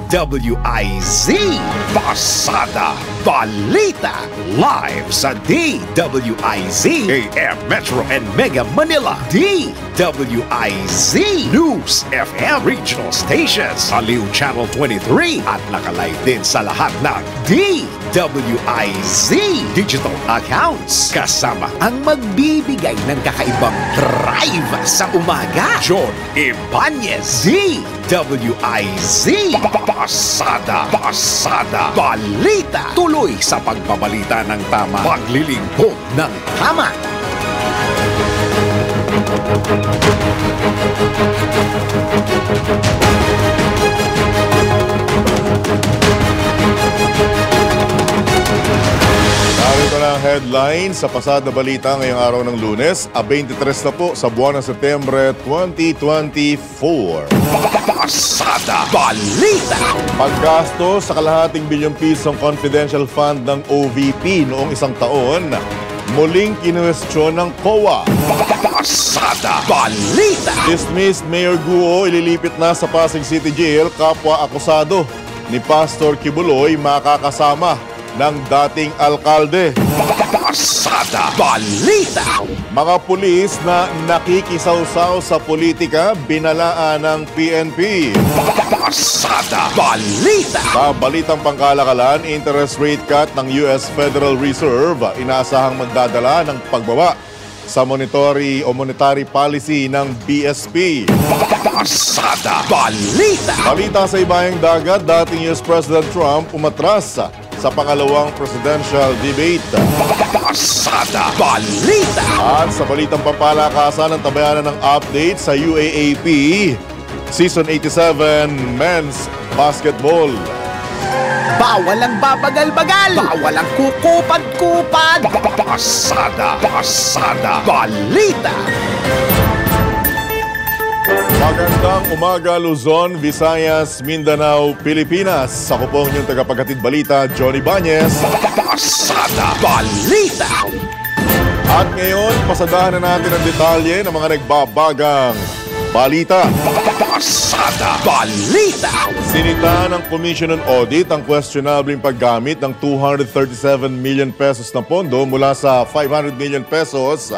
DWIZ Pasada Balita live sa DWIZ AM Metro and Mega Manila, DWIZ News FM Regional Stations, Aliw Channel 23 at nakalive din sa lahat ng DWIZ digital accounts, kasama ang magbibigay ng kakaibang drive sa umaga, John Ibanez. DWIZ Pasada Balita, tuloy sa pagbabalita ng tama, paglilingkod ng tama. Narito na ang headline sa Pasada Balita ngayong araw ng Lunes, 23 na po sa buwan ng Setyembre 2024. Pasada Balita. Paggasto sa kalahating bilyong pisong confidential fund ng OVP noong isang taon, muling kinuwestiyon ng COA. Pasada Balita. Dismissed Mayor Guo ililipit na sa Pasig City Jail, kapwa akusado ni Pastor Kibuloy makakasama ng dating alkalde. Pasada Balita. Mga pulis na nakikisawsaw sa politika, binalaan ng PNP. Pasada Balita. Sa balitang pangkalakalan, interest rate cut ng US Federal Reserve inaasahang magdadala ng pagbaba sa monetary policy ng BSP. Pasada Balita. Balita sa ibayang dagat, dating US President Trump umatras sa pangalawang presidential debate. Pasada Balita. At sa balitang pampalakasan, ng tabayanan ng update sa UAAP Season 87 Men's Basketball. Bawal ang babagal-bagal. Bawal ang kukupad-kupad. Pasada Balita. Magandang umaga, Luzon, Visayas, Mindanao, Pilipinas. Ako po ang inyong tagapaghatid balita, Johnny Ibanez. Pasada Balita. At ngayon, pasadahan na natin ang detalye ng mga nagbabagang balita. Pasada Balita. Sinita ng Commission on Audit ang questionabling paggamit ng 237 million pesos na pondo mula sa 500 million pesos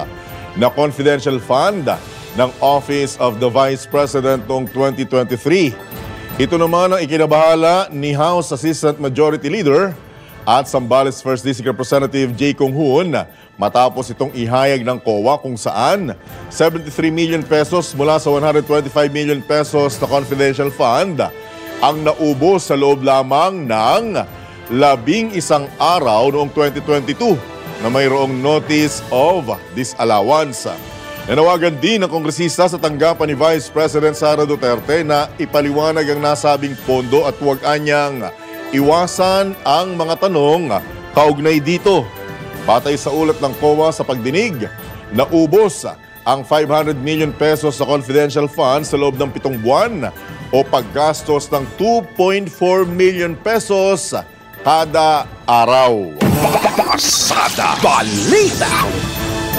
na confidential fund ng Office of the Vice President noong 2023. Ito naman ang ikinabahala ni House Assistant Majority Leader at Zambales 1st District Representative J. Kong Hoon matapos itong ihayag ng COA kung saan 73 million pesos mula sa 125 million pesos na confidential fund ang naubos sa loob lamang ng 11 araw noong 2022 na mayroong notice of disallowance. Nanawagan din ng kongresista sa tanggapan ni Vice President Sara Duterte na ipaliwanag ang nasabing pondo at huwag anyang iwasan ang mga tanong kaugnay dito. Batay sa ulat ng COA sa pagdinig, naubos ang 500 million pesos sa confidential fund sa loob ng 7 buwan o paggastos ng 2.4 million pesos kada araw. Pasada Balita.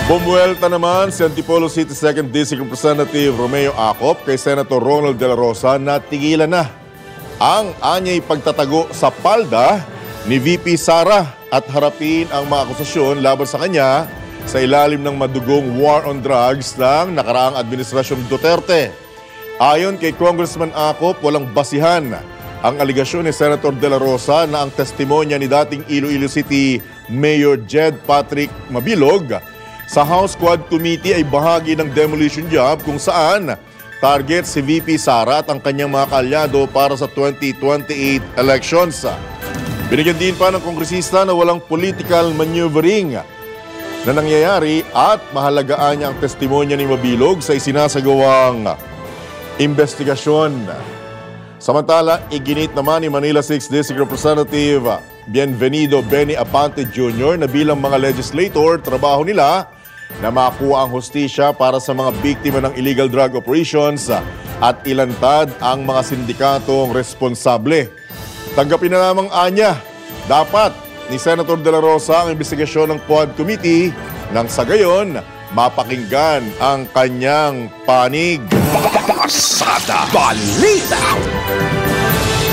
Bumuelta naman si Antipolo City 2nd District Representative Romeo Acop kay Senator Ronald De La Rosa na tigilan na ang anyay pagtatago sa palda ni VP Sara at harapin ang mga akusasyon laban sa kanya sa ilalim ng madugong war on drugs ng nakaraang administrasyong Duterte. Ayon kay Congressman Acop, walang basihan ang aligasyon ni Senator De La Rosa na ang testimonya ni dating Iloilo City Mayor Jed Patrick Mabilog sa House Quad Committee ay bahagi ng demolition job kung saan target si VP Sara at ang kanyang mga kaalyado para sa 2028 elections. Binigyan din pa ng kongresista na walang political maneuvering na nangyayari at mahalagaan niya ang testimonya ni Mabilog sa isinasagawang investigasyon. Samantala, iginit naman ni Manila 6th District Representative Bienvenido Benny Apante Jr. na bilang mga legislator, trabaho nila na makuha ang hustisya para sa mga biktima ng illegal drug operations at ilantad ang mga sindikatong responsable. Tanggapin na lamang anya, dapat ni Senator De La Rosa ang investigasyon ng Quad Committee nang sa gayon mapakinggan ang kanyang panig. Pasada Balita.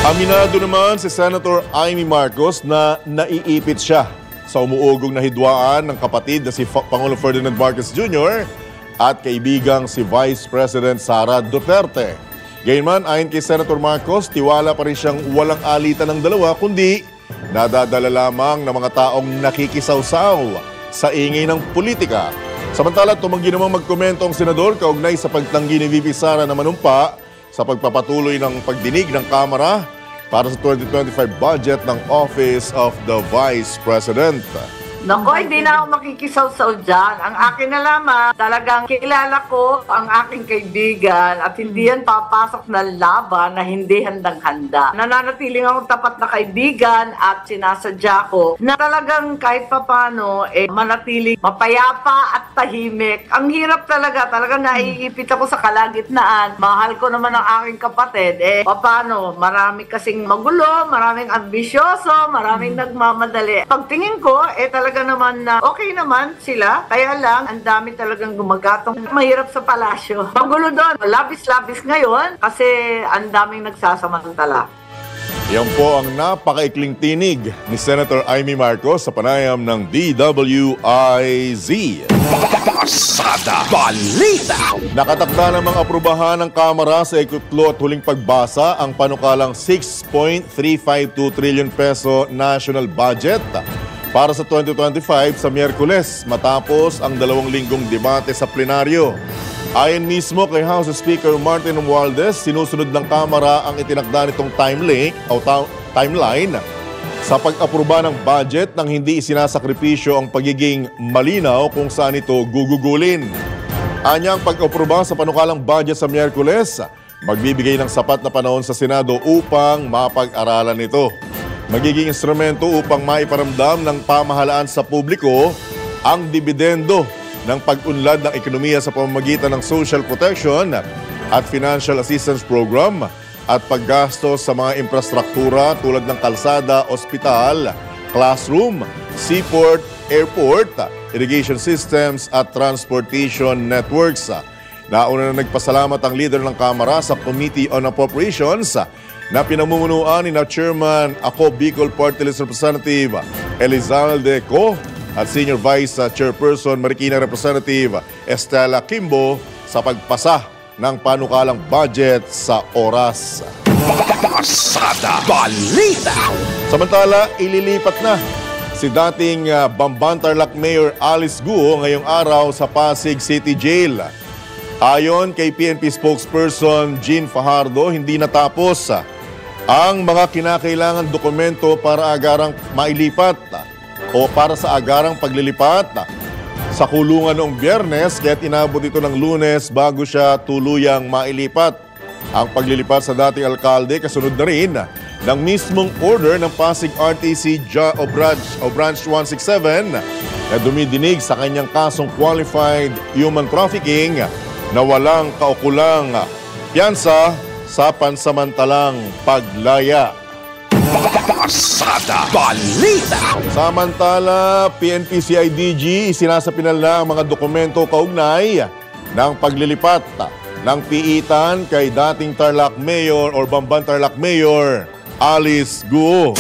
Aminado naman si Senator Amy Marcos na naiipit siya sa umuugong na hidwaan ng kapatid na si Pangulong Ferdinand Marcos Jr. at kaibigang si Vice President Sara Duterte. Gayunman, ayon kay Senator Marcos, tiwala pa rin siyang walang alitan ng dalawa kundi nadadala lamang ng mga taong nakikisawsaw sa ingay ng politika. Samantala, tumanggi namang magkomento ang senador kaugnay sa pagtanggi ni VP Sara na manumpa sa pagpapatuloy ng pagdinig ng Kamara para sa 2025 budget ng Office of the Vice President. Naku, hindi na ako makikisawsaw dyan. Ang akin na lamang, talagang kilala ko ang aking kaibigan at hindi yan papasok na laban na hindi handang-handa. Nananatiling akong tapat na kaibigan at sinasadya ko na talagang kahit papano, manatiling mapayapa at tahimik. Ang hirap talagang naiipit ako sa kalagitnaan. Mahal ko naman ang aking kapatid. Papano, marami kasing magulo, maraming ambisyoso, maraming nagmamadali. Pagtingin ko, talaga naman na okay naman sila, kaya lang ang dami talagang gumagatong mahirap sa palasyo. Magulo doon, labis-labis ngayon kasi ang daming nagsasamantala. Yan po ang napakaikling tinig ni Senator Amy Marcos sa panayam ng DWIZ. Pasada Balita. Nakatakda namang aprubahan ng Kamara sa ikutlo at huling pagbasa ang panukalang 6.352 trillion peso national budget para sa 2025 sa Miyerkules matapos ang 2 linggong debate sa plenaryo. Ayon mismo kay House Speaker Martin Romualdez, sinusunod ng Kamara ang itinakda nitong timeline sa pag-aproba ng budget nang hindi isinasakripisyo ang pagiging malinaw kung saan ito gugugulin. Anyang pag-aproba sa panukalang budget sa Miyerkules, magbibigay ng sapat na panahon sa Senado upang mapag-aralan ito. Magiging instrumento upang maiparamdam ng pamahalaan sa publiko ang dibidendo ng pag-unlad ng ekonomiya sa pamamagitan ng social protection at financial assistance program at paggastos sa mga infrastruktura tulad ng kalsada, ospital, classroom, seaport, airport, irrigation systems at transportation networks. Nauna na nagpasalamat ang leader ng Kamara sa Committee on Appropriations na pinamumunuan ni Chairman Ako Bicol Party List Representative Elizalde Co at Senior Vice Chairperson Marikina Representative Estela Kimbo sa pagpasa ng panukalang budget sa oras. Pasada Balita. Samantala, ililipat na si dating Bamban-Tarlac Mayor Alice Guo ngayong araw sa Pasig City Jail. Ayon kay PNP spokesperson Jean Fajardo, hindi natapos ang mga kinakailangan dokumento para agarang mailipat o para sa agarang paglilipat sa kulungan noong Biyernes, kaya't inabot ito ng Lunes bago siya tuluyang mailipat. Ang paglilipat sa dating alkalde kasunod na rin ng mismong order ng Pasig RTC Branch 167 na dumidinig sa kanyang kasong qualified human trafficking na walang kaukulang piyansa sa pansamantalang paglaya. Pasada Balita. Samantala, PNP-CIDG isinasapinal na ang mga dokumento kaugnay ng paglilipat ng piitan kay dating Tarlac Mayor or Bamban-Tarlac Mayor Alice Guo.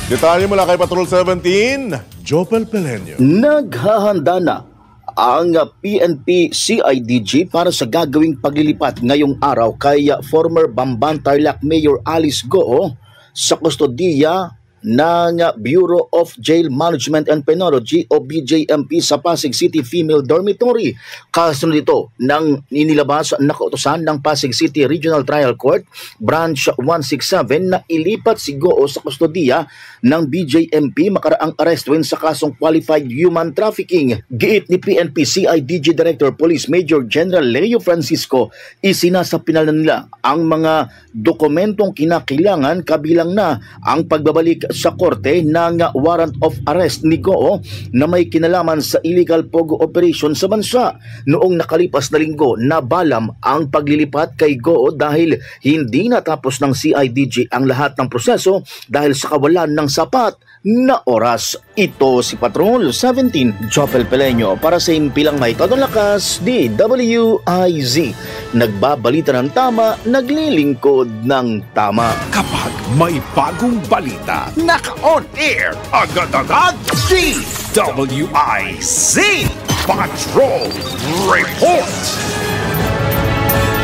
Detalye mula kay Patrol 17, Jopel Pelenio. Naghahanda na ang PNP-CIDG para sa gagawing paglilipat ngayong araw kay former Bamban-Tarlac Mayor Alice Guo sa kustodiya ng Bureau of Jail Management and Penology o BJMP sa Pasig City Female Dormitory. Kasunod ito ng inilabas na kautusan ng Pasig City Regional Trial Court Branch 167 na ilipat si Guo sa kustodiya ng BJMP makaraang arestuin sa kasong qualified human trafficking. Giit ni PNP-CIDG Director Police Major General Leo Francisco, isinasapinal na nila ang mga dokumentong kinakailangan kabilang na ang pagbabalik sa korte ng warrant of arrest ni Go na may kinalaman sa illegal pogo operation sa bansa. Noong nakalipas na linggo, nabalam ang paglilipat kay Go dahil hindi natapos ng CIDG ang lahat ng proseso dahil sa kawalan ng sapat na oras. Ito si Patrol 17 Jopel Peleño para sa Impilang May Todong Lakas, DWIZ. Nagbabalita ng tama, naglilingkod ng tama. Kapag may bagong balita, naka-on air, agad-agad, DWIZ Patrol Report.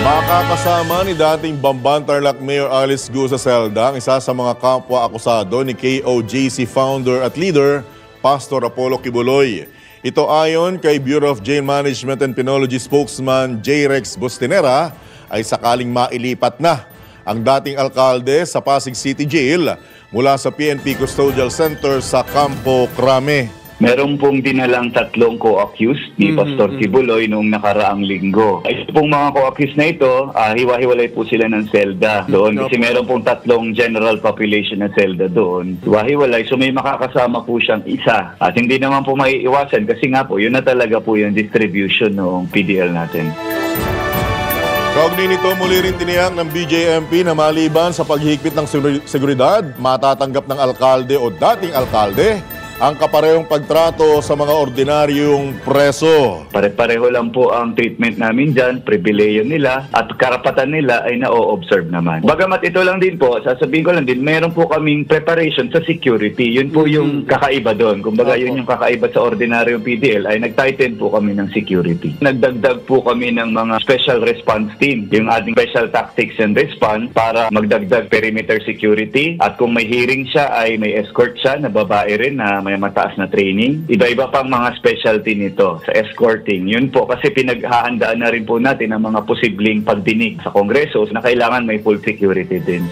Makakasama ni dating Bamban Tarlac Mayor Alice Go sa selda ang isa sa mga kapwa-akusado ni KOJC founder at leader, Pastor Apollo Kibuloy. Ito ayon kay Bureau of Jail Management and Penology spokesman J. Rex Bustinera ay sakaling mailipat na ang dating alkalde sa Pasig City Jail mula sa PNP Custodial Center sa Campo Crame. Meron pong dinalang 3 co-accused ni Pastor Kibuloy noong nakaraang linggo. Ito pong mga co-accused na ito, hiwa-hiwalay po sila ng selda doon kasi meron pong 3 general population na selda doon. Hiwa-hiwalay, so may makakasama po siyang isa. At hindi naman po maiiwasan kasi nga po, yun na talaga po yung distribution ng PDL natin. Kaugnay nito, muli rin tiniyak ng BJMP na maliban sa paghihigpit ng seguridad, matatanggap ng alkalde o dating alkalde ang kaparehong pagtrato sa mga ordinaryong preso. Pare-pareho lang po ang treatment namin dyan, pribileyo nila at karapatan nila ay na-o-observe naman. Bagamat ito lang din po, sasabihin ko lang din, meron po kaming preparation sa security. Yun po yung kakaiba doon. Kumbaga yun yung kakaiba sa ordinaryong PDL ay nag-tighten po kami ng security. Nagdagdag po kami ng mga special response team, yung ating special tactics and response para magdagdag perimeter security. At kung may hearing siya ay may escort siya na babae rin na may mataas na training. Iba-iba pang mga specialty nito sa escorting. Yun po kasi pinaghahandaan na rin po natin ang mga posibleng pagdinig sa Kongreso na kailangan may full security din.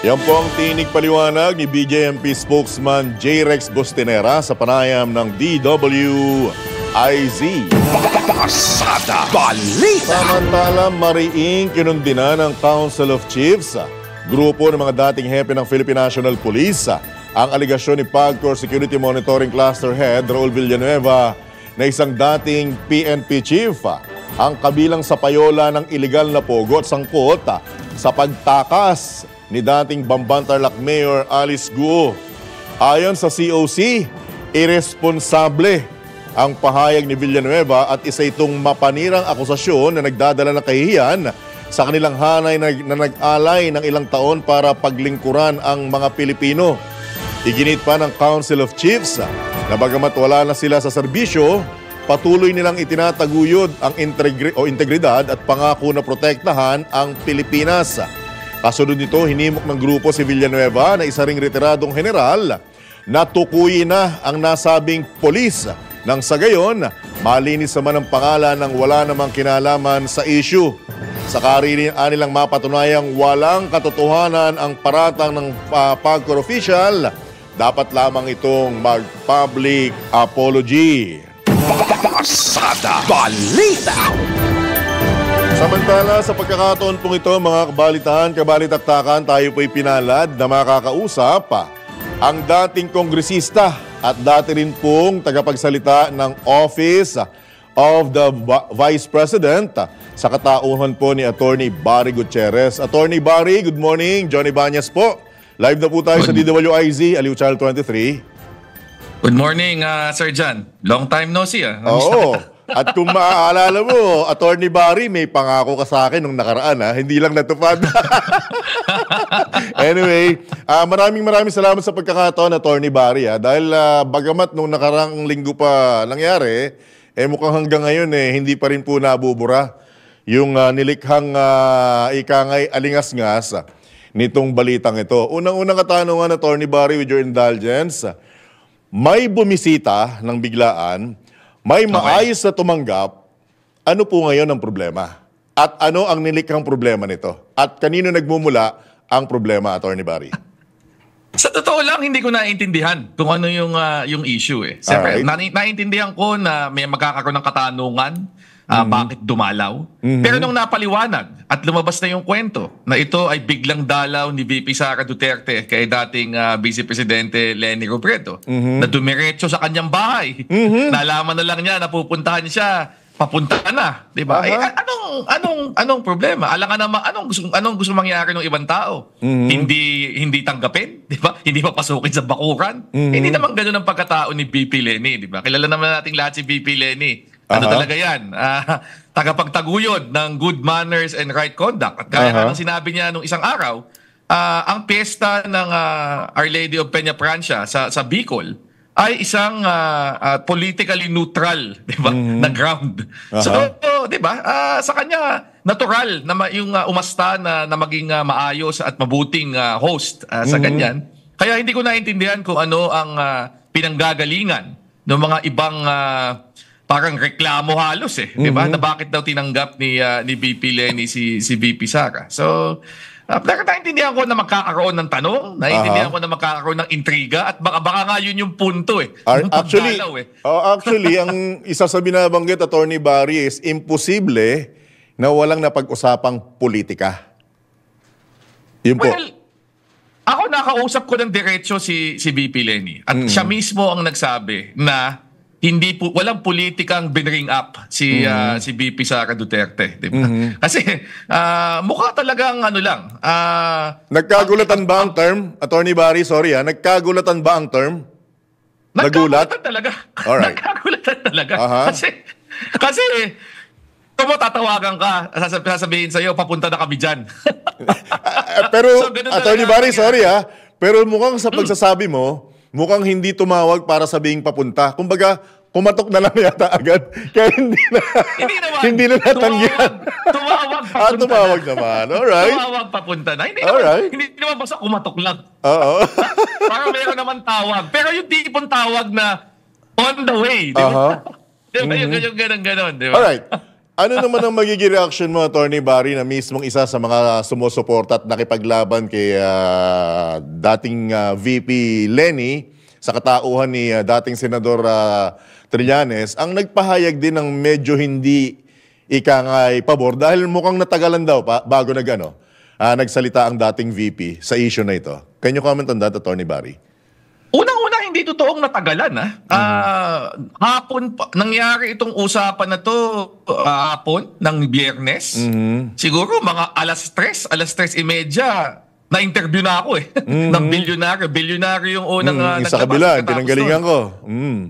Yan po ang tinig paliwanag ni BJMP spokesman J. Rex Bustinera sa panayam ng DWIZ. Pasada Balita. Samantala, mariing kinundina ng Council of Chiefs, grupo ng mga dating hepe ng Philippine National Police, ang aligasyon ni PAGCOR Security Monitoring Cluster Head Raul Villanueva na isang dating PNP chief ang kabilang sa payola ng iligal na pogo at sangkot sa pagtakas ni dating Bamban Tarlac Mayor Alice Go. Ayon sa COC, irresponsable ang pahayag ni Villanueva at isa itong mapanirang akusasyon na nagdadala ng kahihiyan sa kanilang hanay na nag-alay ng ilang taon para paglingkuran ang mga Pilipino. Iginit pa ng Council of Chiefs na bagamat wala na sila sa serbisyo, patuloy nilang itinataguyod ang integridad at pangako na protektahan ang Pilipinas. Kasunod nito, hinimok ng grupo si Villanueva na isa ring retiradong general na tukuyin na ang nasabing polis nang sa gayon, malinis naman ang pangalan ng wala namang kinalaman sa issue. Sa karirian nilang mapatunayang walang katotohanan ang paratang ng PAGCOR official, dapat lamang itong mag-public apology. Pasada Balita. Samantala, sa pagkakataon pong ito, mga kabalitaan, kabalitaktakan, tayo po'y pinalad na makakausap ang dating kongresista at dati rin pong tagapagsalita ng Office of the Vice President sa katauhan po ni Attorney Barry Gutierrez. Attorney Barry, good morning. Johnny Banyas po. Live na po tayo sa DWIZ, Aliw Channel 23. Good morning, Sir John. Long time no see. Oo. At kung maaalala mo, Attorney Barry, may pangako ka sa akin nung nakaraan. Hindi lang natupad. Anyway, maraming salamat sa pagkakataon, Attorney Barry. Dahil bagamat nung nakaraang linggo pa nangyari, mukhang hanggang ngayon hindi pa rin po nabubura yung nilikhang ikangay alingas-ngas nitong balitang ito. Unang-unang katanungan, Attorney Barry, with your indulgence, may bumisita ng biglaan, may maayos na tumanggap, ano po ngayon ang problema? At ano ang nilikhang problema nito? At kanino nagmumula ang problema, Attorney Barry? Sa totoo lang, hindi ko naiintindihan kung ano yung issue. Siyempre, naiintindihan ko na may magkakaroon ng katanungan bakit dumalaw. Pero nung napaliwanag at lumabas na yung kwento na ito ay biglang dalaw ni VP Sara Duterte kay dating Vice Presidente Leni Robredo na dumiretso sa kanyang bahay. Nalaman na lang niya na pupuntahan siya, papunta na, 'di ba? Anong problema? Alangan naman anong gusto mangyari ng ibang tao? Hindi tanggapin, 'di ba? Hindi papasukin sa bakuran. Hindi naman ganoon ang pagkatao ni VP Leni, 'di ba? Kilala naman nating lahat si VP Leni. Ano talaga 'yan? Tagapagtaguyod ng good manners and right conduct. At kaya ng sinabi niya nung isang araw, ang piyesta ng Our Lady of Peña Francia sa Bicol ay isang politically neutral, 'di ba? Na ground. So, 'di ba? Sa kanya natural na yung umasta na maging maayos at mabuting host sa ganyan. Kaya hindi ko naintindihan kung ano ang pinanggagalingan ng mga ibang parang reklamo halos 'di ba? Na bakit daw tinanggap ni VP Leni si VP Sara. So, naintindihan ko na magkakaroon ng tanong, naintindihan ko na magkakaroon ng intriga at baka nga yun yung punto Actually, ang isa sa binabanggit, Attorney Barry, is imposible na walang napag-usapang politika. Yun po. Well, ako nakausap ko ng diretso si VP Leni at siya mismo ang nagsabi na walang politikang binring up si VP Sara Duterte, di ba? Kasi mukha talagang ano lang. Nagkagulatan ba ang term? Attorney Barry, sorry nagkagulatan ba ang term? Nagkagulatan talaga. Alright. Nagkagulatan talaga. Kasi kung mo tatawagan ka, sasabihin sa'yo, papunta na kami dyan. Pero, So, Attorney Barry, sorry pero mukhang sa pagsasabi mo, mukhang hindi tumawag para sabihing papunta. Kumbaga, kumatok na lang yata agad. Kaya hindi na natanggihan. Tumawag papunta tumawag naman. Alright. Tumawag papunta na. Hindi naman basta kumatok lang. Oo. Parang meron naman tawag. Pero yung tipong tawag na on the way. Di ba? Yung ganon. Di ba? Alright. Ano naman ang magiging reaction mo, Attorney Barry, na mismong isa sa mga sumusuporta at nakipaglaban kay dating VP Leni sa katauhan ni dating Senador Trillanes, ang nagpahayag din ng medyo hindi ikangay pabor dahil mukhang natagalan daw bago nagsalita ang dating VP sa issue na ito. Can you comment on that, Attorney Barry? Unang-una, hindi totoong natagalan. Hapon pa, nangyari itong usapan na to hapon ng Biyernes. Siguro mga alas 3:30, na-interview na ako ng bilyonaryo yung unang sa kabila, pinanggalingan ko.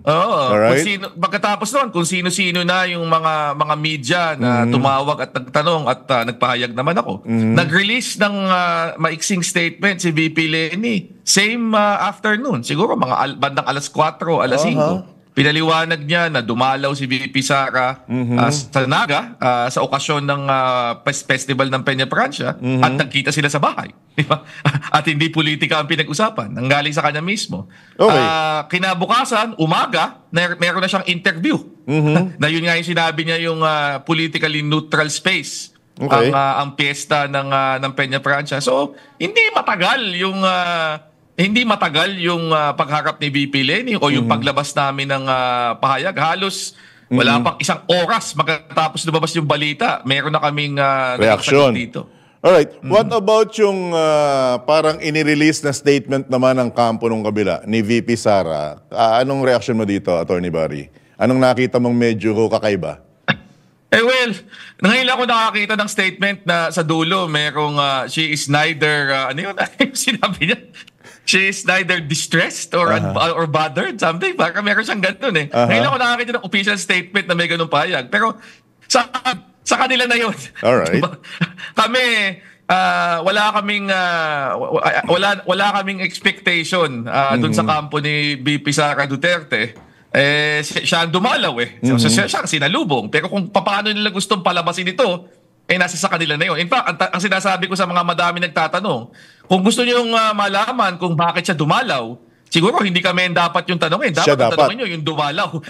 Oo. Alright. Pagkatapos noon, kung sino-sino na yung mga media na tumawag at nagtanong at nagpahayag naman ako. Nag-release ng maiksing statement si VP Leni. Same afternoon. Siguro mga bandang alas 4, alas 5. Pinaliwanag niya na dumalaw si VP Sara sa Naga sa okasyon ng festival ng Peña Francia at nagkita sila sa bahay. Diba? At hindi politika ang pinag-usapan. Nanggaling sa kanya mismo. Okay. Kinabukasan, umaga, meron na siyang interview. Na yun nga yung sinabi niya yung politically neutral space. Okay. Ang piyesta ng Peña Francia. So, hindi matagal yung pagharap ni VP Leni o yung paglabas namin ng pahayag. Halos wala pang isang oras magkatapos lumabas yung balita. Meron na kaming reaction dito. Alright. What about yung parang inirelease na statement naman ng kampo ng kabila ni VP Sara? Anong reaction mo dito, Attorney Barry? Anong nakita mong medyo kakaiba? Well, ngayon ako nakakita ng statement na sa dulo merong she is neither, ano yun sinabi niya? She is neither distressed or bothered, something. Baka meron siyang ganun Ngayon ako nakakita ng official statement na may ganun pahayag. Pero sa kanila na yun. Alright. Diba? Kami, wala kaming expectation dun sa kampo ni VP Sara Duterte. Siya ang dumalaw siya ang sinalubong. Pero kung paano nila gustong palabasin ito, nasa sa kanila na yun. In fact, ang sinasabi ko sa mga madami nagtatanong, kung gusto niyong malaman kung bakit siya dumalaw, siguro hindi kami dapat yung tanongin. Dapat tanongin niyo yung dumalaw.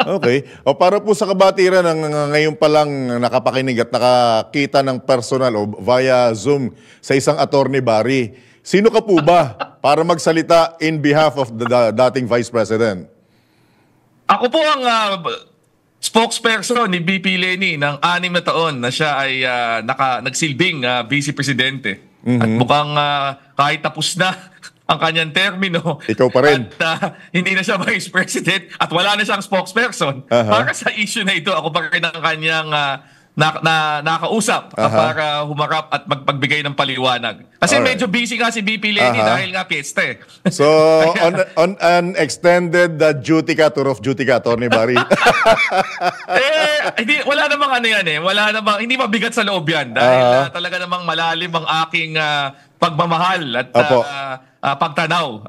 Okay. O para po sa kabatiran ng ngayon pa lang nakapakinig at nakakita ng personal o via Zoom sa isang Attorney Barry, sino ka po ba para magsalita in behalf of the dating Vice President? Ako po ang spokesperson ni VP Leni ng 6 na taon na siya ay nagsilbing vice presidente. At mukhang kahit tapos na ang kanyang termino. Ikaw pa rin. At hindi na siya vice president at wala na siyang spokesperson. Para sa issue na ito, ako pa rin ang kanyang nakausap para humarap at magpagbigay ng paliwanag. Kasi medyo busy nga si VP Leni dahil nga piyesta eh. So, on an extended duty ka, tour of duty ka, Atty. Barry. Wala namang ano yan eh. Wala namang, hindi mabigat sa loob yan. Dahil talaga namang malalim ang aking pagmamahal at pagtanaw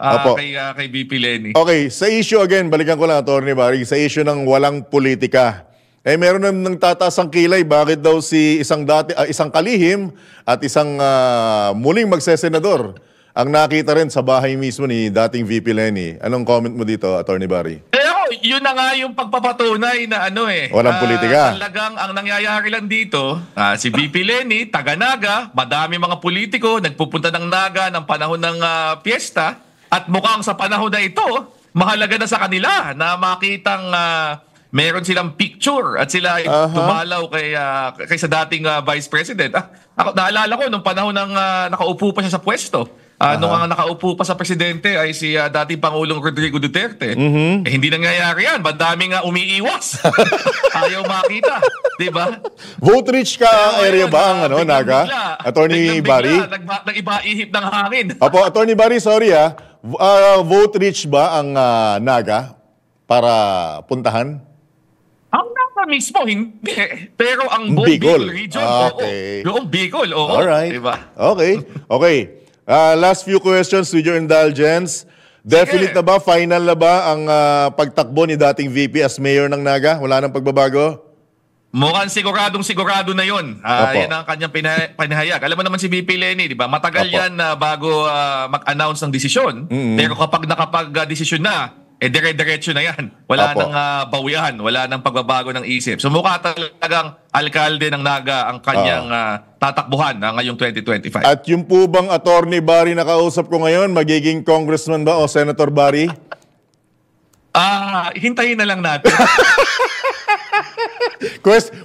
kay VP Leni. Okay, sa issue again, balikan ko lang, Atty. Barry, sa issue ng walang politika. Meron nang tataas ang kilay, bakit daw si isang kalihim at isang muling magsesenador ang nakita rin sa bahay mismo ni dating VP Leni. Anong comment mo dito, Atty. Barry? Yun na nga yung pagpapatunay na walang politika. Talagang ang nangyayari lang dito, si VP Leni, taga Naga, madami mga politiko, nagpupunta ng Naga ng panahon ng piyesta, at mukhang sa panahon na ito, mahalaga na sa kanila na makitang meron silang picture at sila ay tumalaw kay sa dating Vice President. Ako, naalala ko, nung panahon ng nakaupo pa siya sa pwesto, nung ang nakaupo pa sa presidente ay si dating Pangulong Rodrigo Duterte. Hindi nangyayari yan. Madaming umiiwas. Ayaw makita. Diba? Vote rich ka area ba ang Naga? Atty. Barry? Nag-iba-ihip ng hangin. Opo, Atty. Barry, sorry vote rich ba ang Naga para puntahan? Ang Naga mismo, hindi. Pero ang buong Bicol region, yung Bicol, alright. Diba? Okay. Last few questions with your indulgence. Definite na ba, final na ba ang pagtakbo ni dating VP as mayor ng Naga? Wala nang pagbabago? Mukhang sigurado na yun. Yan ang kanyang pinahayag. Alam mo naman si VP Leni, di ba? Matagal yan bago mag-announce ng desisyon. Pero kapag nakapag-desisyon na, dire-diretso na yan. Wala nang bawian, wala nang pagbabago ng isip. So mukha talagang alkalde ng Naga ang kanyang tatakbuhan ngayong 2025. At yung po bang Atty. Barry na kausap ko ngayon, magiging congressman ba o Senator Barry? Hintayin na lang natin.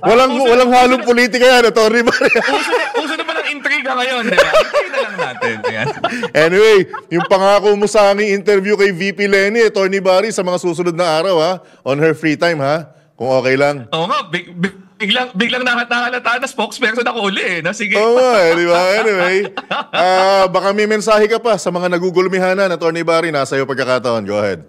Walang halong politika yan, Atty. Barry. Uso naman ang intriga ngayon, di ba? Hintayin na lang natin. Anyway, yung pangako mo sa aming interview kay VP Leni, Atty. Barry, sa mga susunod na araw, on her free time, kung okay lang. Oo nga, biglang nakalata na spokesperson ako uli. Sige. Oo nga, di ba? Anyway, baka may mensahe ka pa sa mga nagugulmihanan, Atty. Barry, nasa iyo pagkakataon. Go ahead.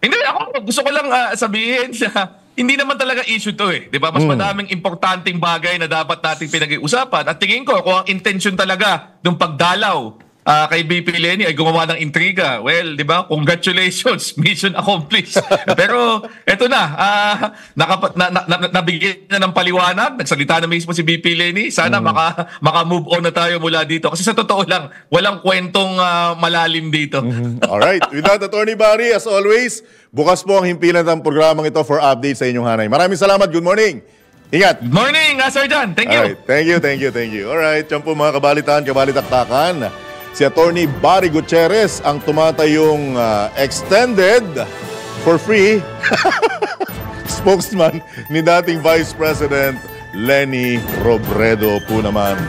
Hindi, ako gusto ko lang sabihin siya, hindi naman talaga issue to eh. Di ba? Mas madaming importanteng bagay na dapat nating pinag-iusapan. At tingin ko, kung ang intention talaga ng pagdalaw kay VP Leni ay gumawa ng intriga, well, di ba? Congratulations, mission accomplished. Pero eto na, nabigyan na ng paliwanag, nagsalita na mismo si VP Leni. Sana maka-move on na tayo mula dito. Kasi sa totoo lang, walang kwentong malalim dito. Alright, with that, Atty. Barry, as always, bukas po ang himpilan ng programang ito for updates sa inyong hanay. Maraming salamat. Good morning. Ingat. Good morning, Sir John. Thank you. Alright, thank you. Alright, yan po mga kabalitaktakan. Si Atty. Barry Gutierrez ang tumatayong extended for free spokesman ni dating Vice President Leni Robredo po naman.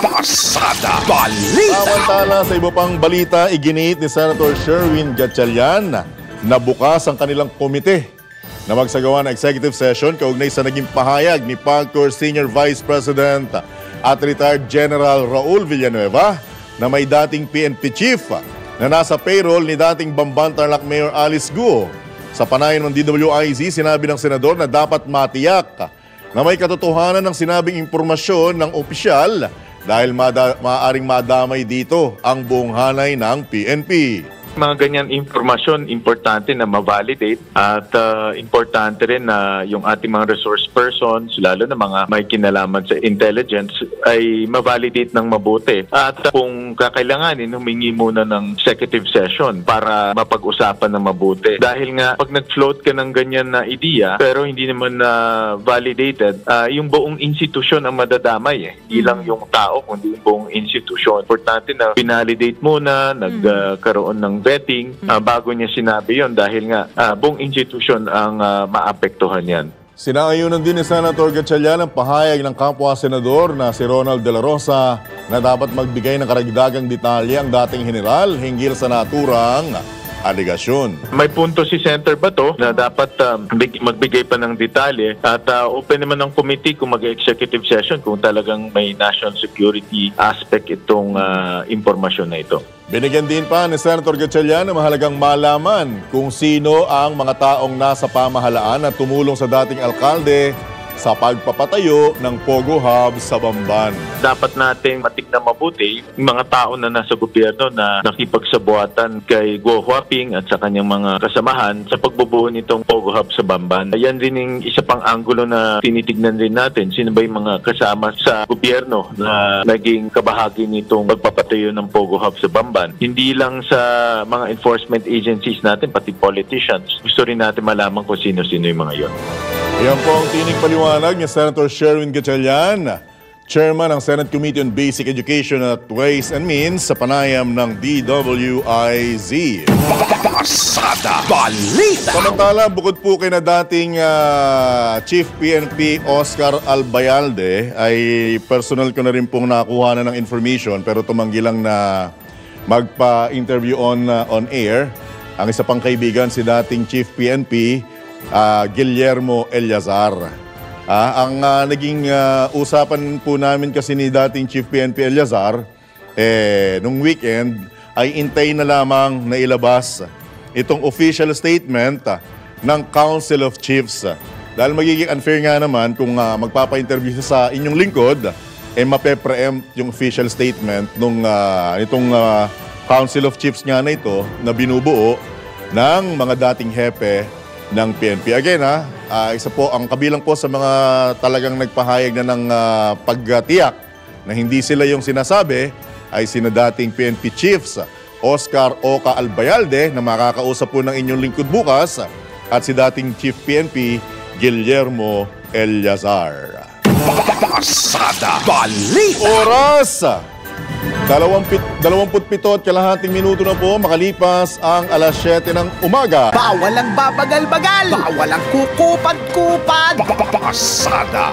Pasada Balita! Samantala sa iba pang balita, iginiit ni Senator Sherwin Gatchalian na bukas ang kanilang komite na magsagawa ng executive session kaugnay sa naging pahayag ni PAGCOR Senior Vice President at retired General Raul Villanueva na may dating PNP chief na nasa payroll ni dating Bamban Tarlac Mayor Alice Guo. Sa panayon ng DWIZ, sinabi ng senador na dapat matiyak na may katotohanan ng sinabing impormasyon ng opisyal dahil maaaring madamay dito ang buong hanay ng PNP. Mga ganyan informasyon, importante na ma-validate at importante rin na yung ating mga resource persons, lalo na mga may kinalaman sa intelligence, ay ma-validate ng mabuti. At kung kakailanganin, humingi muna ng executive session para mapag-usapan ng mabuti. Dahil nga, pag nag-float ka ng ganyan na ideya, pero hindi naman validated, yung buong institusyon ang madadamay. Hindi lang yung tao, kundi yung buong institusyon. Importante na pinalidate muna, nagkaroon ng vetting bago niya sinabi yon dahil nga buong institution ang maapektuhan yan. Sinangayunan din ni Senator Gatchalian ang pahayag ng kapwa-senador na si Ronald De La Rosa na dapat magbigay ng karagdagang detalye ang dating general hinggil sa naturang aligasyon. May punto si Senator Bato na dapat magbigay pa ng detalye at open naman ng committee kung mag-executive session kung talagang may national security aspect itong impormasyon na ito. Binigyan din pa ni Senator Gatchalian na mahalagang malaman kung sino ang mga taong nasa pamahalaan na tumulong sa dating alkalde sa pagpapatayo ng Pogo Hub sa Bamban. Dapat nating matignan mabuti yung mga tao na nasa gobyerno na nakipagsabuatan kay Guo Huaping at sa kanyang mga kasamahan sa pagbubuo nitong Pogo Hub sa Bamban. Yan din yung isa pang anggulo na tinitignan rin natin. Sino ba yung mga kasama sa gobyerno na naging kabahagi nitong pagpapatayo ng Pogo Hub sa Bamban. Hindi lang sa mga enforcement agencies natin, pati politicians. Gusto rin natin malaman kung sino-sino yung mga yon. Yan po ang tinig paliwanag ni Senator Sherwin Gatchalian, Chairman ng Senate Committee on Basic Education at Ways and Means sa panayam ng DWIZ. Pasada Balita! Samantala, bukod po kay na dating Chief PNP Oscar Albayalde, ay personal ko na rin pong nakuha na ng information pero tumanggi lang na magpa-interview on air. Ang isa pang kaibigan, si dating Chief PNP, Guillermo Eleazar. Ang naging usapan po namin kasi ni dating Chief PNP Eleazar, nung weekend, ay intay na lamang na ilabas itong official statement ng Council of Chiefs. Dahil magiging unfair nga naman kung magpapa-interview sa inyong lingkod, mape-preempt yung official statement nung itong Council of Chiefs nga na ito na binubuo ng mga dating hepe ng PNP. Again, isa po ang kabilang po sa mga talagang nagpahayag na ng pagtiyak na hindi sila yung sinasabi ay sina dating PNP Chiefs Oscar Oca Albayalde na makakausap po ng inyong lingkod bukas at si dating Chief PNP Guillermo Eleazar. Pasada Balita! Oras! 27 minuto na po makalipas ang alas 7 ng umaga. Bawal ang babagal-bagal! Bawal ang kukupad-kupad! Pasada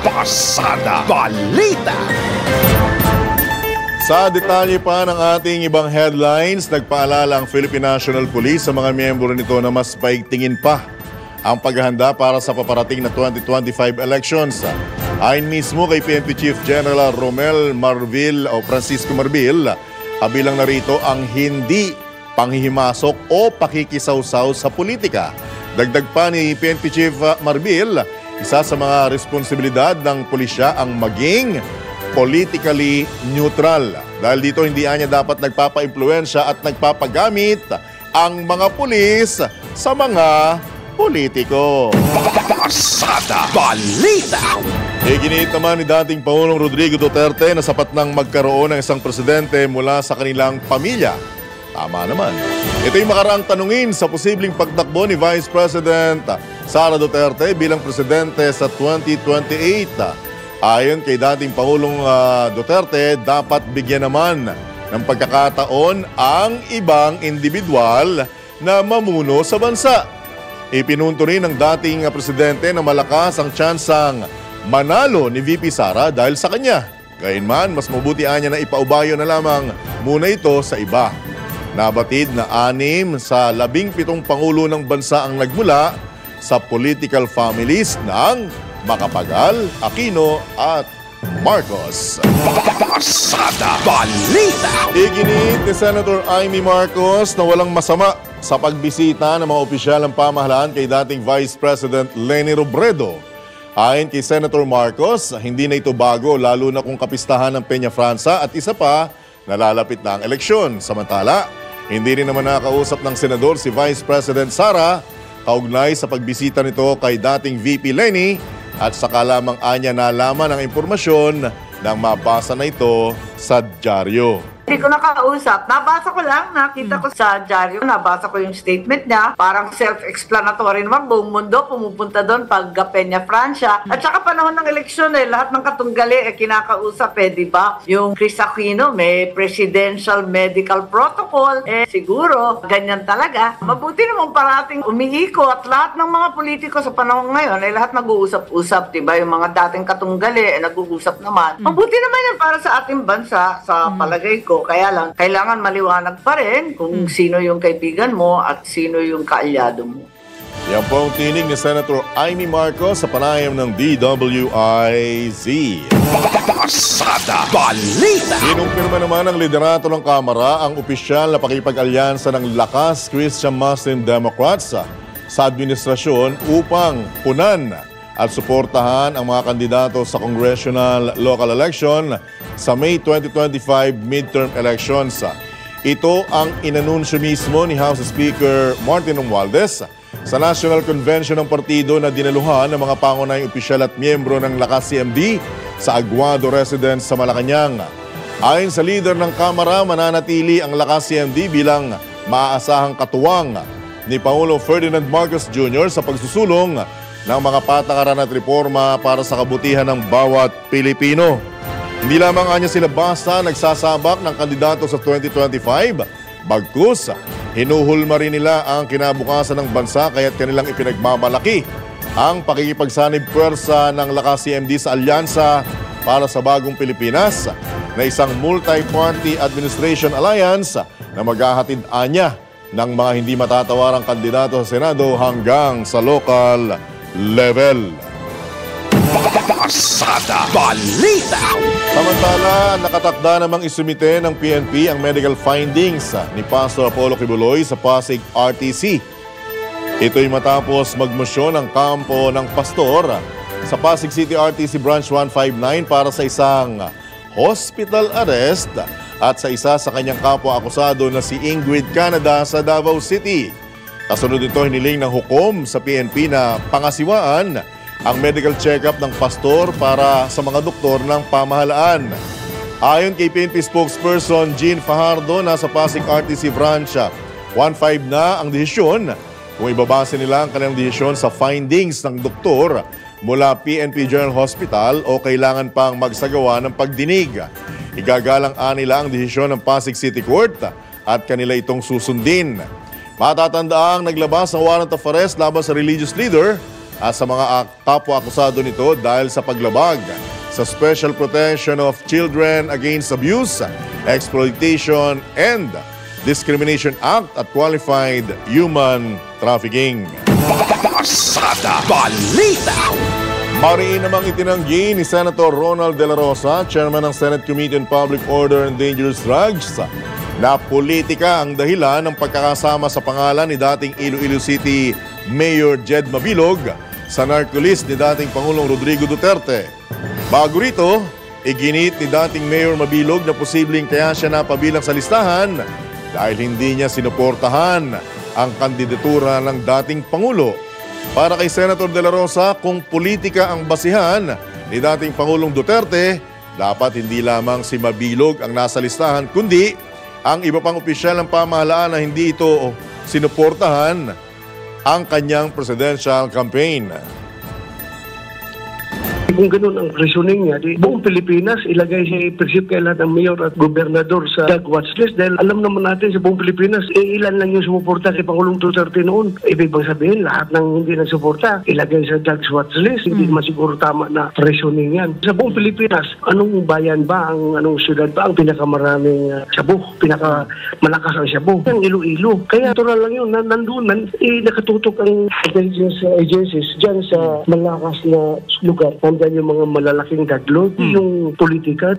Balita! Sa detalye pa ng ating ibang headlines, nagpaalala ang Philippine National Police sa mga miyembro nito na mas paigtingin pa ang paghahanda para sa paparating na 2025 elections. Ayon mismo kay PNP Chief General Romel Marvil o Francisco Marbil, kabilang na rito ang hindi panghihimasok o pakikisawsaw sa politika. Dagdag pa ni PNP Chief Marbil, isa sa mga responsibilidad ng pulisya ang maging politically neutral. Dahil dito hindi niya dapat nagpapa-impluensya at nagpapagamit ang mga pulis sa mga politiko. Pasada Balita! Iginiit naman ni dating Pangulong Rodrigo Duterte na sapat nang magkaroon ng isang presidente mula sa kanilang pamilya. Tama naman. Ito yung makaraang tanungin sa posibleng pagtakbo ni Vice President Sara Duterte bilang presidente sa 2028. Ayon kay dating Pangulong Duterte, dapat bigyan naman ng pagkakataon ang ibang individual na mamuno sa bansa. Ipinunto rin ng dating presidente na malakas ang tsansang manalo ni VP Sara dahil sa kanya. Gayunman, mas mabuti niya na ipaubayo na lamang muna ito sa iba. Nabatid na 6 sa 17 pangulo ng bansa ang nagmula sa political families ng Macapagal, Aquino at Marcos. Pasada Balita! Iginit ni Senator Amy Marcos na walang masama sa pagbisita ng mga opisyal ng pamahalaan kay dating Vice President Leni Robredo. Ayon kay Senator Marcos, hindi na ito bago lalo na kung kapistahan ng Peña Franza at isa pa, nalalapit na ang eleksyon. Samantala, hindi rin naman nakausap ng senador si Vice President Sara kaugnay sa pagbisita nito kay dating VP Leni at saka lamang anya nalaman ang impormasyon nang mabasa na ito sa dyaryo. Hindi ko nakausap. Nabasa ko lang, nakita ko sa dyaryo, nabasa ko yung statement niya. Parang self-explanatory naman. Buong mundo pumupunta doon pag Peña, Francia. At saka panahon ng eleksyon lahat ng katunggali kinakausap di ba? Yung Chris Aquino, may presidential medical protocol. Siguro, ganyan talaga. Mabuti naman parating umiikot. Lahat ng mga politiko sa panahon ngayon lahat nag-uusap-usap, di ba? Yung mga dating katunggali nag-uusap naman. Mabuti naman yan para sa ating bansa, sa palagay ko. Kaya lang, kailangan maliwanag pa rin kung sino yung kaibigan mo at sino yung kaalyado mo. Yan po ang tinig ni Senator Amy Marcos sa panayam ng DWIZ. Pasada Balita! Kinumpirma naman ng liderato ng Kamara ang opisyal na pakipag-alyansa ng Lakas Christian Muslim Democrats sa administrasyon upang punan at suportahan ang mga kandidato sa congressional local election sa May 2025 midterm elections. Ito ang inanunsyo mismo ni House Speaker Martin Romualdez sa National Convention ng partido na dinaluhan ng mga pangunahing opisyal at miyembro ng Lakas CMD sa Aguado Residence sa Malacanang. Ayon sa leader ng Kamara, mananatili ang Lakas CMD bilang maaasahang katuwang ni Pangulo Ferdinand Marcos Jr. sa pagsusulong ng mga patakaran at reforma para sa kabutihan ng bawat Pilipino. Hindi lamang anya sila basta nagsasabak ng kandidato sa 2025, bagkus hinuhulma rin nila ang kinabukasan ng bansa kaya't kanilang ipinagmamalaki ang pakikipagsanib puwersa ng Lakas CMD sa alyansa para sa bagong Pilipinas na isang multi-party administration alliance na maghahatid anya ng mga hindi matatawarang kandidato sa Senado hanggang sa local level. Pasada Balita! Samantala, nakatakda namang isumite ng PNP ang medical findings ni Pastor Apollo Kibuloy sa Pasig RTC. Ito'y matapos magmosyon ang kampo ng pastor sa Pasig City RTC Branch 159 para sa isang hospital arrest at sa isa sa kanyang kapwa-akusado na si Ingrid Canada sa Davao City. Kasunod nito, hiniling ng hukom sa PNP na pangasiwaan ang medical check-up ng pastor para sa mga doktor ng pamahalaan. Ayon kay PNP spokesperson Jean Fajardo, nasa Pasig RTC Branch 15 na ang desisyon kung ibabase nila ang kanilang desisyon sa findings ng doktor mula PNP General Hospital o kailangan pang magsagawa ng pagdinig. Igagalang nila ang desisyon ng Pasig City Court at kanila itong susundin. Matatandaang naglabas ng warrant of arrest laban sa religious leader at sa mga kapwa-akusado nito dahil sa paglabag sa Special Protection of Children Against Abuse, Exploitation, and Discrimination Act at Qualified Human Trafficking. Pasada Balita! Mariin namang itinanggi ni Senator Ronald De La Rosa, Chairman ng Senate Committee on Public Order and Dangerous Drugs, na politika ang dahilan ng pagkakasama sa pangalan ni dating Iloilo City Mayor Jed Mabilog sa narco-list ni dating Pangulong Rodrigo Duterte. Bago rito, iginit ni dating Mayor Mabilog na posibleng kaya siya napabilang sa listahan dahil hindi niya sinuportahan ang kandidatura ng dating Pangulo. Para kay Senator De La Rosa, kung politika ang basihan ni dating Pangulong Duterte, dapat hindi lamang si Mabilog ang nasa listahan, kundi ang iba pang opisyal ng pamahalaan na hindi ito sinuportahan ang kanyang presidential campaign. Kung ganun ang reasoning niya, buong Pilipinas ilagay si Prinsip kay lahat ng mayor at gobernador sa drug watch list dahil alam naman natin sa buong Pilipinas, ilan lang yung sumuporta kay Pangulong Duterte noon. Ibig bang sabihin, lahat ng hindi nagsuporta ilagay sa drug watch list. Hindi naman siguro tama na reasoning yan. Sa buong Pilipinas, anong bayan ba, anong syudad ba ang pinakamaraming shabu, pinakamalakas ang shabu? Ang Iloilo. Kaya natural lang yun, nandun, nakatutok ang intelligence agencies dyan sa malakas na lugar. Nandiyan yung mga malalaking daglog, yung politika.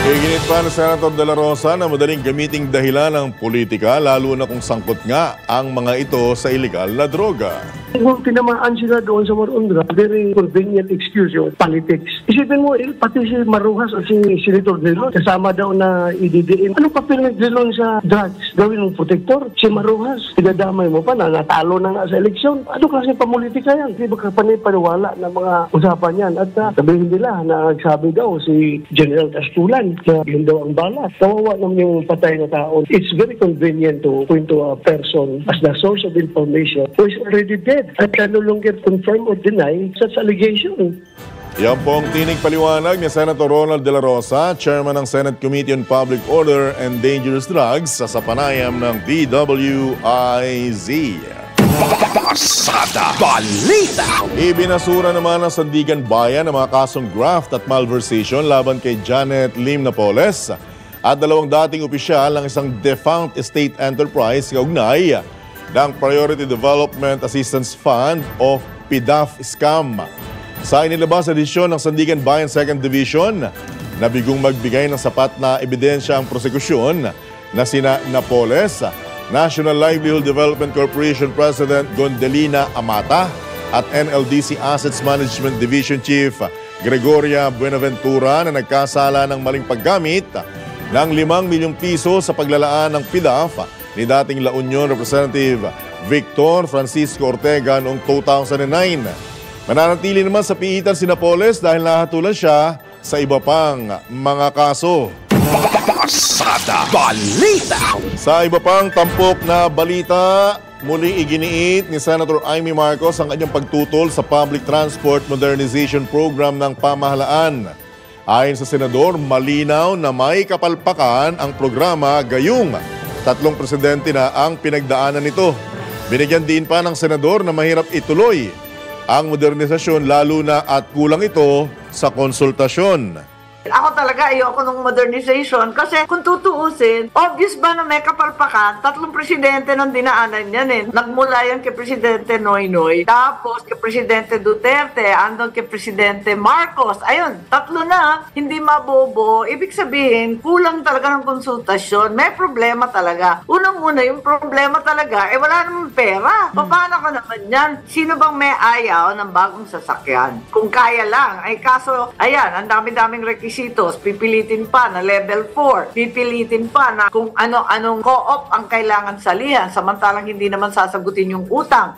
Iginit pa ng Senator De La Rosa na madaling gamiting dahilan ng politika, lalo na kung sangkot nga ang mga ito sa iligal na droga. Kung tinamaan sila doon sa war on drugs, very convenient excuse yung politics. Isipin mo, pati si Marujas at si Senator Drilon, kasama daw na i-DDM. Anong papel ng Drilon sa drugs? Gawin ng protector? Si Marujas, pinadamay mo pa na natalo na nga sa eleksyon. Ano klase pamulitika yan? Di ba kapanipaniwala ng mga usapan yan? At sabihin nila na nagsabi daw si General Castulan na yun daw ang balas. Kawawa naman yung patay na tao. It's very convenient to point to a person as the source of information who is already dead and can no longer confirm or deny such allegation. Yan po ang tinig paliwanag ni Senator Ronald De La Rosa, Chairman ng Senate Committee on Public Order and Dangerous Drugs sa panayam ng DWIZ. Pasada Balita. Ibinasura naman ng Sandigan Bayan ang mga kasong graft at malversation laban kay Janet Lim Napoles at dalawang dating opisyal ng isang defunct estate enterprise kaugnay ng Priority Development Assistance Fund of PDAF scam. Sa inilabas edisyon ng Sandigan Bayan 2nd Division, nabigong magbigay ng sapat na ebidensya ang prosekusyon na sina Napoles, National Livelihood Development Corporation President Gondelina Amata at NLDC Assets Management Division Chief Gregoria Buenaventura na nagkasala ng maling paggamit ng 5 milyong piso sa paglalaan ng PDAF ni dating La Union Representative Victor Francisco Ortega noong 2009. Mananatili naman sa piitan si Napoles dahil nahatulan siya sa iba pang mga kaso. Pasada Balita. Sa iba pang tampok na balita, muli iginiit ni Senator Amy Marcos ang kanyang pagtutol sa Public Transport Modernization Program ng pamahalaan. Ayon sa senador, malinaw na may kapalpakan ang programa gayong 3 presidente na ang pinagdaanan nito. Binigyan din pa ng senador na mahirap ituloy ang modernisasyon lalo na at kulang ito sa konsultasyon. Ako talaga ayoko ng modernization kasi kung tutuusin, obvious ba na may kapalpakan? 3 presidente ng dinaanan yan eh. Nagmula yan kay Presidente Noynoy, tapos kay Presidente Duterte, andon kay Presidente Marcos. Ayun, 3 na, hindi mabobo. Ibig sabihin, kulang talaga ng konsultasyon. May problema talaga. Unang-una, yung problema talaga, wala namang pera. Paano ka naman yan? Sino bang may ayaw ng bagong sasakyan? Kung kaya lang, ay kaso, ayan, ang dami-daming requisitos. Pipilitin pa na level 4. Pipilitin pa na kung ano-anong co-op ang kailangan salihan samantalang hindi naman sasagutin yung utang.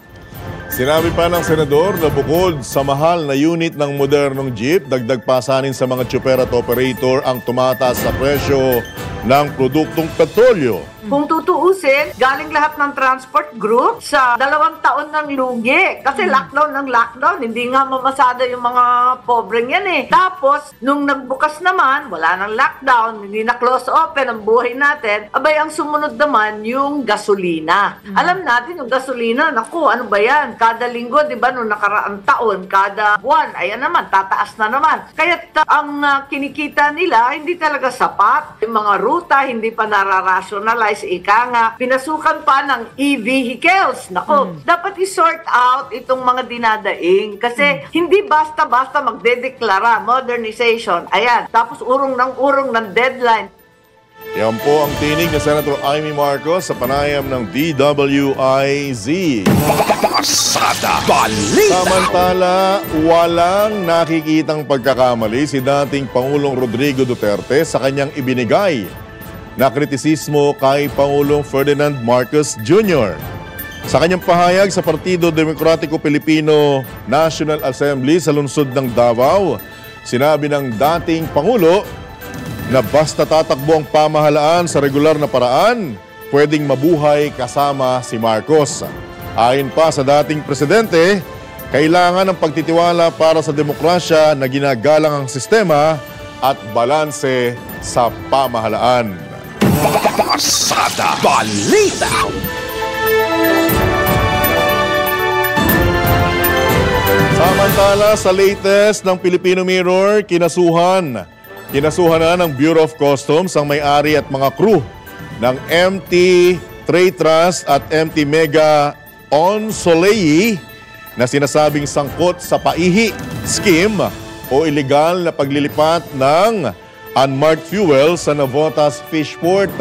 Sinabi pa ng senador na bukod sa mahal na unit ng modernong jeep, dagdag pasanin sa mga tsuper at operator ang tumataas sa presyo ng produktong petrolyo. Kung tutuusin, galing lahat ng transport group sa 2 taon ng lugi. Kasi lockdown ng lockdown, hindi nga mamasada yung mga pobreng yan eh. Tapos, nung nagbukas naman, wala nang lockdown, hindi na close open ang buhay natin, abay ang sumunod naman yung gasolina. Alam natin yung gasolina, naku, ano ba yan? Kada linggo, di ba, nung nakaraang taon, kada buwan, ayan naman, tataas na naman. Kaya ang kinikita nila, hindi talaga sapat. Yung mga ruta, hindi pa nararationalize. Ika nga, pinasukan pa ng e-vehicles. Nako, dapat i-sort out itong mga dinadaing kasi hindi basta-basta magdedeklara modernization. Ayan, tapos urong ng deadline. Yan po ang tinig ni Senator Amy Marcos sa panayam ng DWIZ. Pasada Balita. Samantala, walang nakikitang pagkakamali si dating Pangulong Rodrigo Duterte sa kanyang ibinigay na kritisismo kay Pangulong Ferdinand Marcos Jr. Sa kanyang pahayag sa Partido Demokratiko Pilipino National Assembly sa lungsod ng Davao, sinabi ng dating Pangulo na basta tatakbo ang pamahalaan sa regular na paraan, pwedeng mabuhay kasama si Marcos. Ayon pa sa dating presidente, kailangan ng pagtitiwala para sa demokrasya na ginagalang ang sistema at balanse sa pamahalaan. Pasada Balita. Samantala, sa latest ng Filipino Mirror, kinasuhan na ng Bureau of Customs ang may-ari at mga crew ng MT Trade Trust at MT Mega On Soleil na sinasabing sangkot sa paihi scheme o illegal na paglilipat ng unmarked fuel sa Navotas Fishport.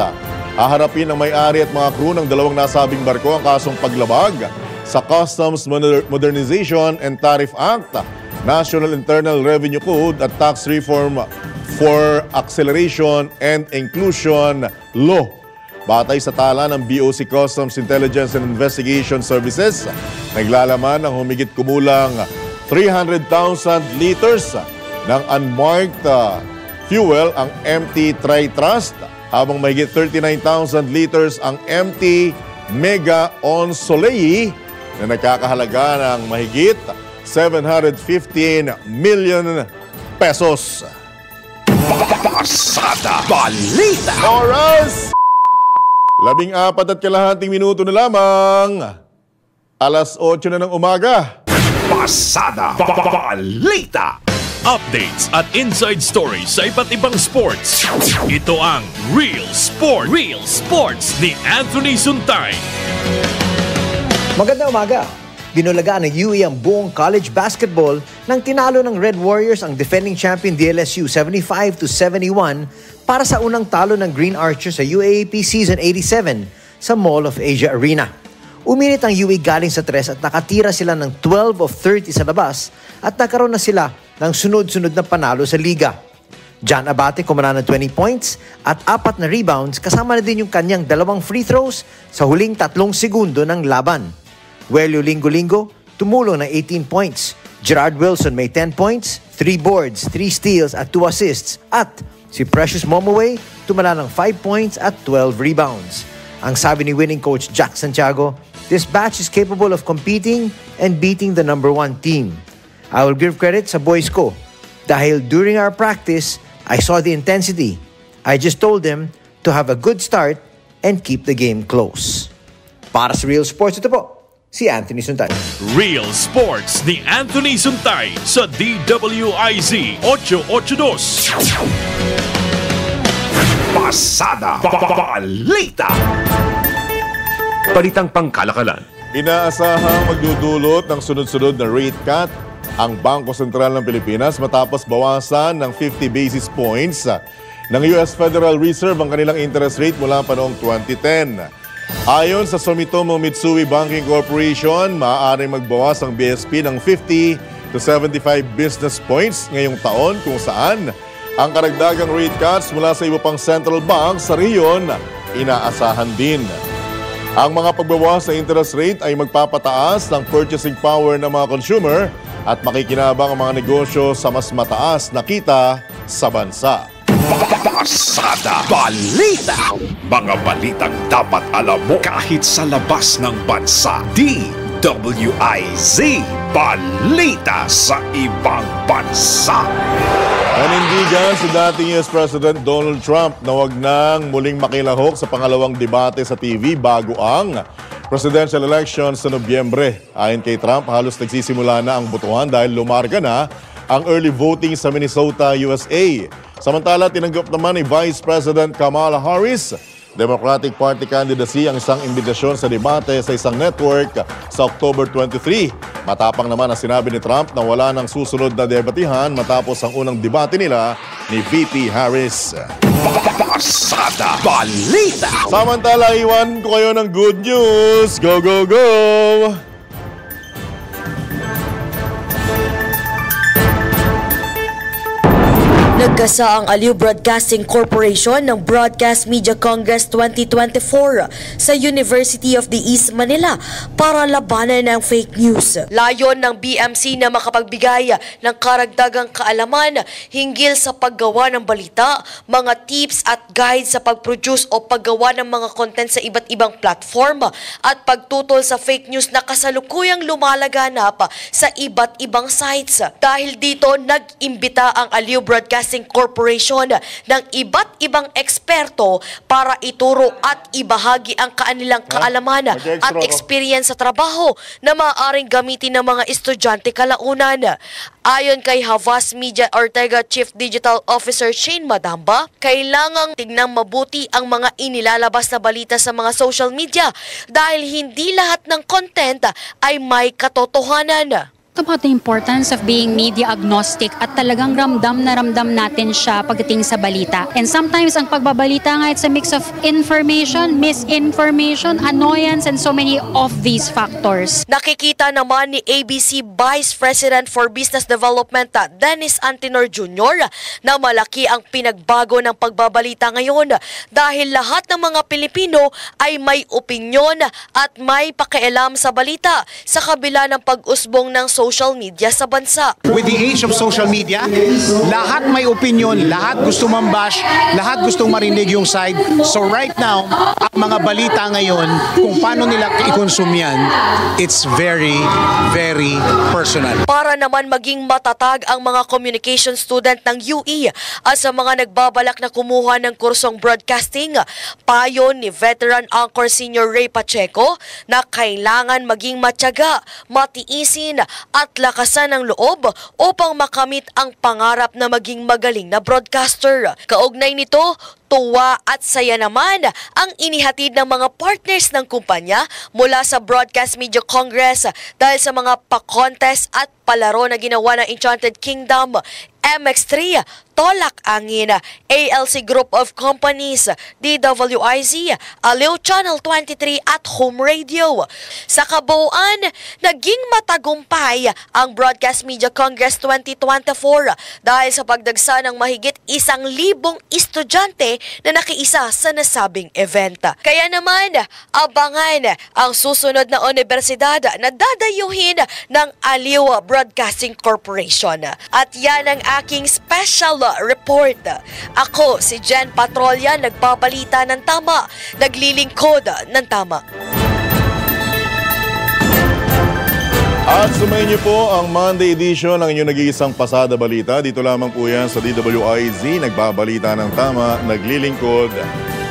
Haharapin ng may-ari at mga crew ng 2 nasabing barko ang kasong paglabag sa Customs Modernization and Tariff Act, National Internal Revenue Code at Tax Reform for Acceleration and Inclusion Law. Batay sa tala ng BOC Customs Intelligence and Investigation Services, naglalaman ng humigit kumulang 300,000 liters ng unmarked fuel ang MT Tri-Trust, habang mahigit 39,000 liters ang MT Mega On Soleil na nakakahalaga ng mahigit 715 million pesos. Pasada Balita. Oras! 14.5 minuto na lamang. Alas 8 na ng umaga. Pasada Balita. Updates at inside stories sa iba't ibang sports. Ito ang Real Sport. Real Sports ni Anthony Suntay. Magandang umaga. Binulagaan ng UE ang buong college basketball nang tinalo ng Red Warriors ang defending champion DLSU 75-71 para sa unang talo ng Green Archers sa UAAP Season 87 sa Mall of Asia Arena. Uminit ang UE galing sa 3 at nakatira sila ng 12 of 30 sa labas at nagkaroon na sila ng sunod-sunod na panalo sa liga. John Abate kumana ng 20 points at 4 na rebounds, kasama na din yung kanyang 2 free throws sa huling 3 segundo ng laban. Welio Lingo tumulong ng 18 points. Gerard Wilson may 10 points, 3 boards, 3 steals at 2 assists. At si Precious Momoway tumala ng 5 points at 12 rebounds. Ang sabi ni winning coach Jack Santiago, this batch is capable of competing and beating the number 1 team. I will give credit sa boys ko dahil during our practice, I saw the intensity. I just told them to have a good start and keep the game close. Para sa Real Sports, ito po, si Anthony Suntay. Real Sports ni Anthony Suntay sa DWIZ 882. Pasada Balita. Balitang pangkalakalan. Inaasahang magdudulot ng sunod-sunod na rate cut ang Bangko Sentral ng Pilipinas matapos bawasan ng 50 basis points ng US Federal Reserve ang kanilang interest rate mula pa noong 2010. Ayon sa Sumitomo Mitsui Banking Corporation, maaaring magbawas ang BSP ng 50 to 75 business points ngayong taon, kung saan ang karagdagang rate cuts mula sa iba pang central banks sa rehiyon inaasahan din. Ang mga pagbawas sa interest rate ay magpapataas ng purchasing power ng mga consumer at makikinabang ang mga negosyo sa mas mataas na kita sa bansa. Pasada Balita. Mga balitang dapat alam mo kahit sa labas ng bansa. DWIZ Balita sa ibang bansa. Nanindigan si dating US President Donald Trump na wag nang muling makilahok sa pangalawang debate sa TV bago ang presidential elections sa Nobyembre. Ayon kay Trump, halos nagsisimula na ang botohan dahil lumarga na ang early voting sa Minnesota, USA. Samantala, tinanggap naman ni Vice President Kamala Harris, Democratic Party candidacy, ang isang imbitasyon sa debate sa isang network sa October 23. Matapang naman ang sinabi ni Trump na wala nang susunod na debatihan matapos ang unang debate nila ni VP Harris. Pasada Balita. Samantala, iwan ko kayo ng good news. Go, go, go! Nagkasa ang Aliw Broadcasting Corporation ng Broadcast Media Congress 2024 sa University of the East Manila para labanan ng fake news. Layon ng BMC na makapagbigay ng karagdagang kaalaman hinggil sa paggawa ng balita, mga tips at guides sa pag-produce o paggawa ng mga content sa iba't ibang platform at pagtutol sa fake news na kasalukuyang lumalaganap sa iba't ibang sites. Dahil dito, nag-imbita ang Aliw Broadcasting Corporation ng iba't ibang eksperto para ituro at ibahagi ang kanilang kaalaman at experience sa trabaho na maaaring gamitin ng mga estudyante kalaunan. Ayon kay Havas Media Ortega Chief Digital Officer Shane Madamba, kailangang tignang mabuti ang mga inilalabas na balita sa mga social media dahil hindi lahat ng content ay may katotohanan. about the importance of being media agnostic at talagang ramdam na ramdam natin siya pagdating sa balita. And sometimes ang pagbabalita nga, it's a mix of information, misinformation, annoyance, and so many of these factors. Nakikita naman ni ABC Vice President for Business Development Dennis Antinor Jr. na malaki ang pinagbago ng pagbabalita ngayon dahil lahat ng mga Pilipino ay may opinyon at may pakialam sa balita sa kabila ng pag-usbong ng social media sa bansa. With the age of social media, lahat may opinion, lahat gusto mambash, lahat gustong marinig yung side. So right now, ang mga balita ngayon, kung paano nila i-consume yan, it's very, very personal. Para naman maging matatag ang mga communication student ng UE at sa mga nagbabalak na kumuha ng kursong broadcasting, payo ni veteran anchor Senior Ray Pacheco na kailangan maging matyaga, matiisin at lakasan ng loob upang makamit ang pangarap na maging magaling na broadcaster. Kaugnay nito, tuwa at saya naman ang inihatid ng mga partners ng kumpanya mula sa Broadcast Media Congress dahil sa mga pa-contest at palaro na ginawa ng Enchanted Kingdom, MX3, Tolak Angin, ALC Group of Companies, DWIZ, Aliw Channel 23 at Home Radio. Sa kabuuan, naging matagumpay ang Broadcast Media Congress 2024 dahil sa pagdagsa ng mahigit 1,000 estudyante na nakiisa sa nasabing event. Kaya naman, abangan ang susunod na universidad na dadayuhin ng Aliw Broadcasting Corporation. At yan ang aking special report. Ako si Jen Patrolya, nagbabalita ng tama, naglilingkod ng tama. At sumayin niyo po ang Monday edition ng inyong nag-iisang pasada balita. Dito lamang po yan sa DWIZ, nagbabalita ng tama, naglilingkod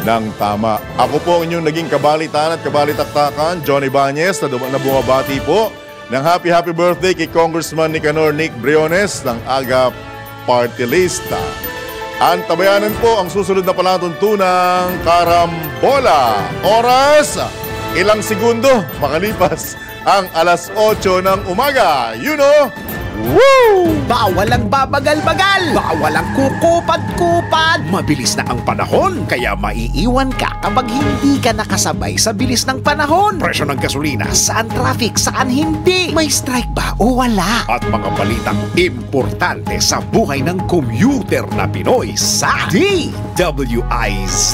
ng tama. Ako po ang inyong naging kabalitan at kabalitaktakan, Johnny Bañez, na bumabati po ng happy birthday kay Congressman Nicanor Nick Briones ng AGA Party Lista. Antabayanan po ang susunod na palatuntunang karambola. Oras, ilang segundo makalipas ang alas 8 ng umaga. You know, woo! Bawal ang babagal-bagal, bawal ang kukupad-kupad. Mabilis na ang panahon, kaya maiiwan ka kapag hindi ka nakasabay sa bilis ng panahon. Presyo ng gasolina, saan traffic, saan hindi. May strike ba o wala? At mga balitang importante sa buhay ng commuter na Pinoy sa DWIZ.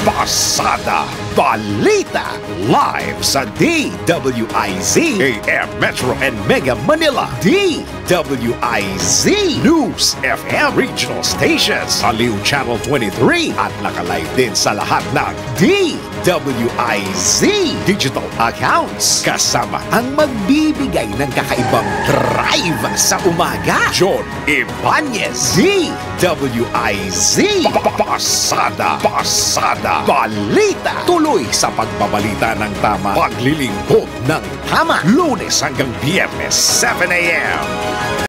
Pasada Balita, live sa DWIZ, AM Metro and Mega Manila. DWIZ News FM Regional Stations, Aliw Channel 23 at nakalive din sa lahat ng DWIZ digital accounts. Kasama ang magbibigay ng kakaibang drive sa umaga, John Ibanez. DWIZ Pasada Balita, tuloy sa pagbabalita ng tama, paglilingkod ng tama, Lunes hanggang Biyernes 7 a.m.